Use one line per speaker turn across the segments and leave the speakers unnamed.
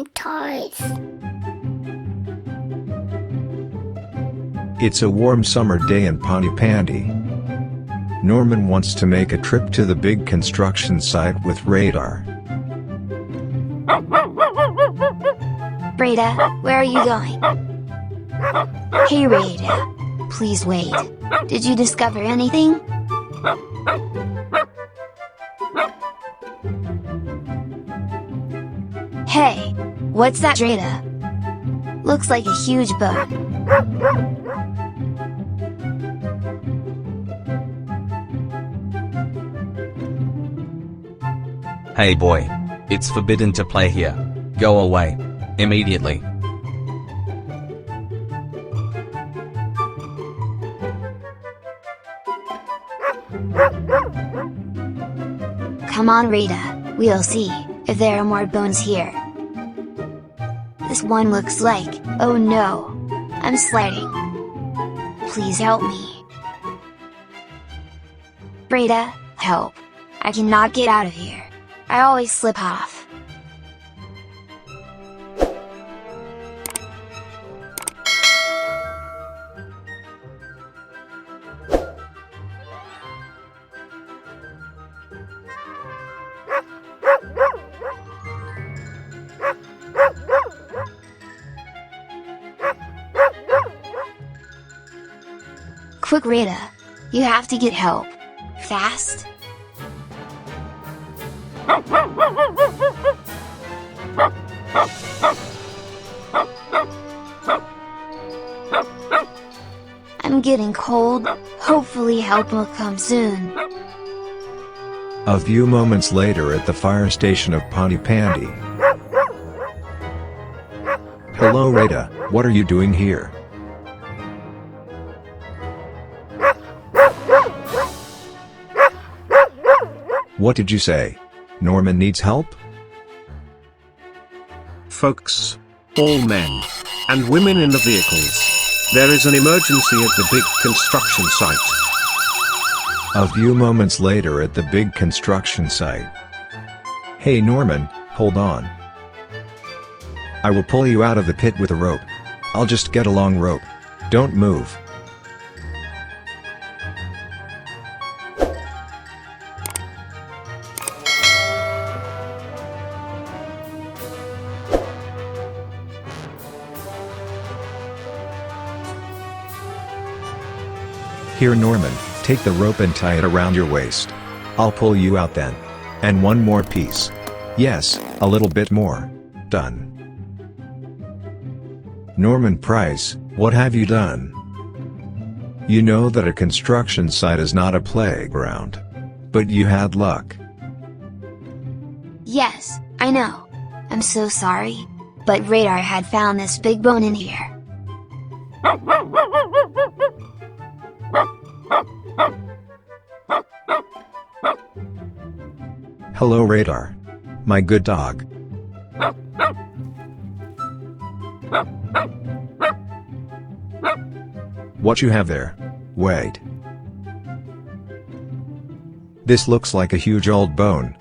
playing toys.
It's a warm summer day in Pontypandy. Norman wants to make a trip to the big construction site with radar.
Rada, where are you going? Hey Rada, please wait. Did you discover anything? Hey, what's that, Rada? Looks like a huge boat.
Hey boy, it's forbidden to play here. Go away, immediately.
Come on Rada, we'll see if there are more bones here. This one looks like, oh no, I'm sliding. Please help me. Rada, help. I cannot get out of here. I always slip off. Quick Rada, you have to get help. Fast. I'm getting cold, hopefully help will come soon.
A few moments later at the fire station of Pontypandy. Hello Rada, what are you doing here? What did you say? Norman needs help?
Folks, all men and women in the vehicles, there is an emergency at the big construction site.
A few moments later at the big construction site. Hey Norman, hold on. I will pull you out of the pit with a rope. I'll just get a long rope. Don't move. Here Norman, take the rope and tie it around your waist. I'll pull you out then. And one more piece. Yes, a little bit more. Done. Norman Price, what have you done? You know that a construction site is not a playground. But you had luck.
Yes, I know. I'm so sorry. But Radar had found this big bone in here.
Hello Radar. My good dog. What you have there? Wait. This looks like a huge old bone.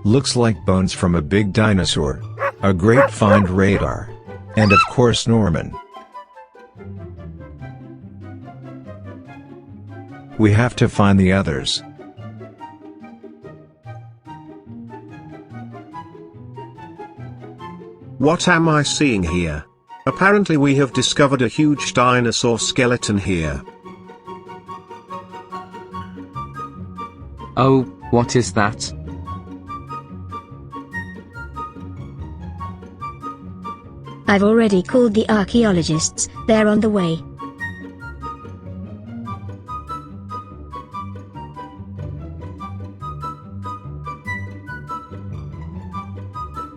Looks like bones from a big dinosaur. A great find Radar. And of course Norman. We have to find the others.
What am I seeing here? Apparently we have discovered a huge dinosaur skeleton here.
Oh, what is that?
I've already called the archaeologists, they're on the way.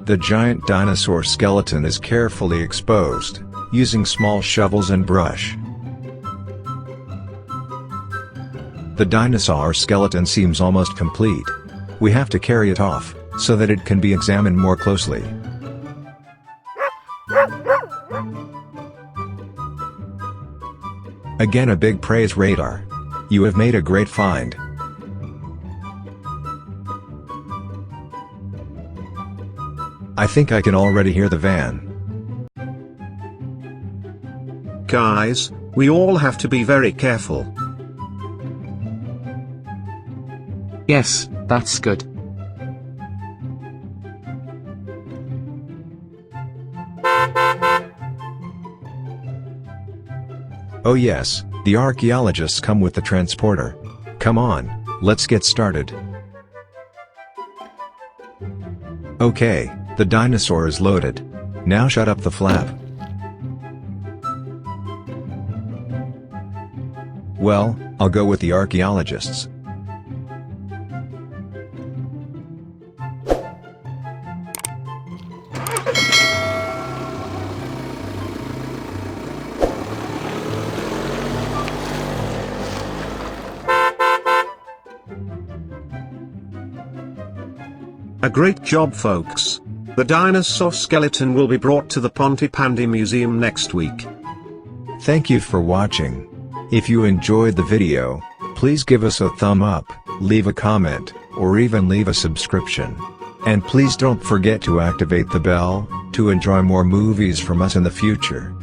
The giant dinosaur skeleton is carefully exposed, using small shovels and brush. The dinosaur skeleton seems almost complete. We have to carry it off, so that it can be examined more closely. Again a big praise Radar. You have made a great find. I think I can already hear the van.
Guys, we all have to be very careful.
Yes, that's good.
Oh yes, the archaeologists come with the transporter. Come on, let's get started. Okay, the dinosaur is loaded. Now shut up the flap. Well, I'll go with the archaeologists.
A great job, folks. The dinosaur skeleton will be brought to the Pontypandy Museum next week.
Thank you for watching. If you enjoyed the video, please give us a thumb up, leave a comment, or even leave a subscription. And please don't forget to activate the bell, to enjoy more movies from us in the future.